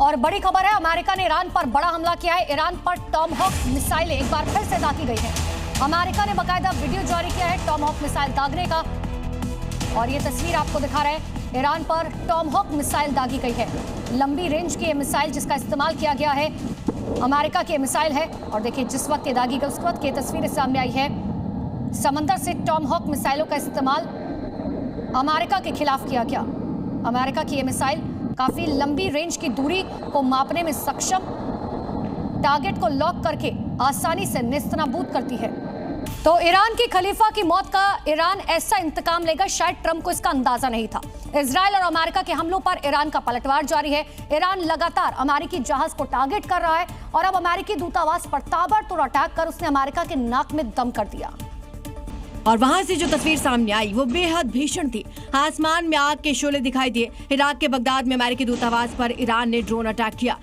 और बड़ी खबर है, अमेरिका ने ईरान पर बड़ा हमला किया है। ईरान पर टॉमहॉक मिसाइलें एक बार फिर से दागी गई हैं। अमेरिका ने बाकायदा वीडियो जारी किया है टॉमहॉक मिसाइल दागने का, और ये तस्वीर आपको दिखा रहे हैं। ईरान पर टॉमहॉक मिसाइल दागी गई है। लंबी रेंज की ये मिसाइल जिसका इस्तेमाल किया गया है, अमेरिका की मिसाइल है। और देखिए जिस वक्त ये दागी गई उस वक्त की तस्वीरें सामने आई है। समंदर से टॉमहॉक मिसाइलों का इस्तेमाल अमेरिका के खिलाफ किया गया। अमेरिका की ये मिसाइल काफी लंबी रेंज की दूरी को मापने में सक्षम, टारगेट को लॉक करके आसानी से नेस्तनाबूद करती है। तो ईरान की खलीफा की मौत का ईरान ऐसा इंतकाम लेगा, शायद ट्रंप को इसका अंदाजा नहीं था। इजराइल और अमेरिका के हमलों पर ईरान का पलटवार जारी है। ईरान लगातार अमेरिकी जहाज को टारगेट कर रहा है और अब अमेरिकी दूतावास पर ताबड़तोड़ अटैक कर उसने अमेरिका के नाक में दम कर दिया। और वहां से जो तस्वीर सामने आई वो बेहद भीषण थी। आसमान में आग के शोले दिखाई दिए। इराक के बगदाद में अमेरिकी दूतावास पर ईरान ने ड्रोन अटैक किया।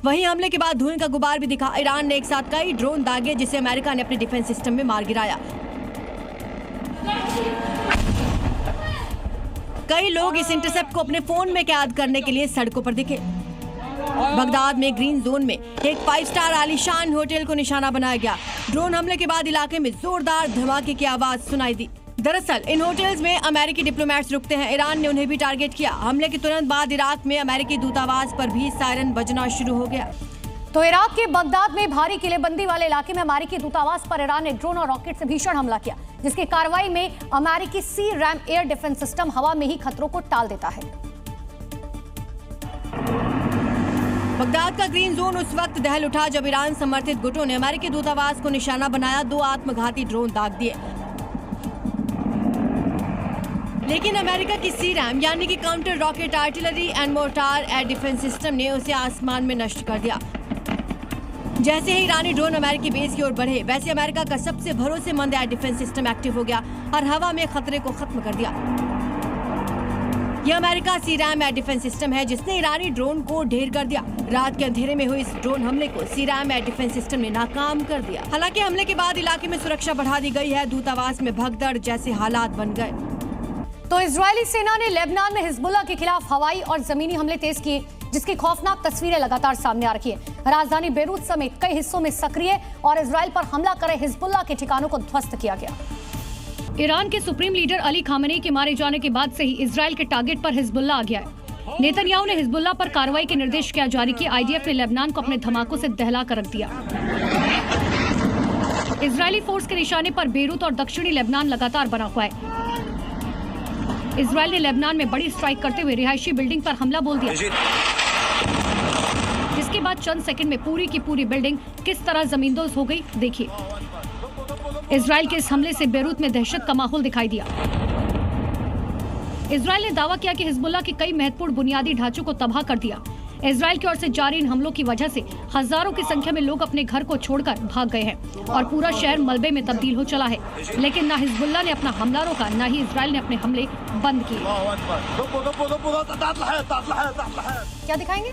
वहीं हमले के बाद धुएं का गुबार भी दिखा। ईरान ने एक साथ कई ड्रोन दागे जिसे अमेरिका ने अपने डिफेंस सिस्टम में मार गिराया। कई लोग इस इंटरसेप्ट को अपने फोन में कैद करने के लिए सड़कों पर दिखे। बगदाद में ग्रीन जोन में एक 5 स्टार आलीशान होटल को निशाना बनाया गया। ड्रोन हमले के बाद इलाके में जोरदार धमाके की आवाज सुनाई दी। दरअसल इन होटल्स में अमेरिकी डिप्लोमेट्स रुकते हैं। ईरान ने उन्हें भी टारगेट किया। हमले के तुरंत बाद इराक में अमेरिकी दूतावास पर भी सायरन बजना शुरू हो गया। तो इराक के बगदाद में भारी किलेबंदी वाले इलाके में अमेरिकी दूतावास पर ईरान ने ड्रोन और रॉकेट से भीषण हमला किया, जिसकी कार्रवाई में अमेरिकी सी रैम एयर डिफेंस सिस्टम हवा में ही खतरों को टाल देता है। बगदाद का ग्रीन जोन उस वक्त दहल उठा जब ईरान समर्थित गुटों ने अमेरिकी दूतावास को निशाना बनाया। 2 आत्मघाती ड्रोन दाग दिए, लेकिन अमेरिका की सी रैम यानी कि counter rocket artillery and mortar air defence system ने उसे आसमान में नष्ट कर दिया। जैसे ही ईरानी ड्रोन अमेरिकी बेस की ओर बढ़े, वैसे अमेरिका का सबसे भरोसेमंद एयर डिफेंस सिस्टम एक्टिव हो गया और हवा में खतरे को खत्म कर दिया। यह America C RAM air defence system है जिसने ईरानी ड्रोन को ढेर कर दिया। रात के अंधेरे में हुए इस ड्रोन हमले को सी रैम एयर डिफेंस सिस्टम ने नाकाम कर दिया। हालांकि हमले के बाद इलाके में सुरक्षा बढ़ा दी गई है। दूतावास में भगदड़ जैसे हालात बन गए। तो इजरायली सेना ने लेबनान में हिजबुल्लाह के खिलाफ हवाई और जमीनी हमले तेज किए, जिसकी खौफनाक तस्वीरें लगातार सामने आ रही है। राजधानी बेरूत समेत कई हिस्सों में सक्रिय और इजराइल पर हमला करे हिजबुल्लाह के ठिकानों को ध्वस्त किया गया। ईरान के सुप्रीम लीडर अली खामेनी के मारे जाने के बाद से ही इजराइल के टारगेट पर हिजबुल्लाह आ गया है। नेतन्याहू ने हिजबुल्लाह पर कार्रवाई के निर्देश क्या जारी किए। आईडीएफ ने लेबनान को अपने धमाकों से दहला कर रख दिया। इजरायली फोर्स के निशाने पर बेरूत और दक्षिणी लेबनान लगातार बना हुआ है। इजराइल ने लेबनान में बड़ी स्ट्राइक करते हुए रिहायशी बिल्डिंग पर हमला बोल दिया, जिसके बाद चंद सेकंड में पूरी की पूरी बिल्डिंग किस तरह जमींदोज हो गई, देखिए। इजराइल के इस हमले से बेरूत में दहशत का माहौल दिखाई दिया। इजराइल ने दावा किया कि हिजबुल्लाह के कई महत्वपूर्ण बुनियादी ढांचों को तबाह कर दिया। इजराइल की ओर से जारी इन हमलों की वजह से हजारों की संख्या में लोग अपने घर को छोड़कर भाग गए हैं और पूरा शहर मलबे में तब्दील हो चला है। लेकिन ना हिजबुल्लाह ने अपना हमला रोका, ना ही इजराइल ने अपने हमले बंद किए। क्या दिखाएंगे?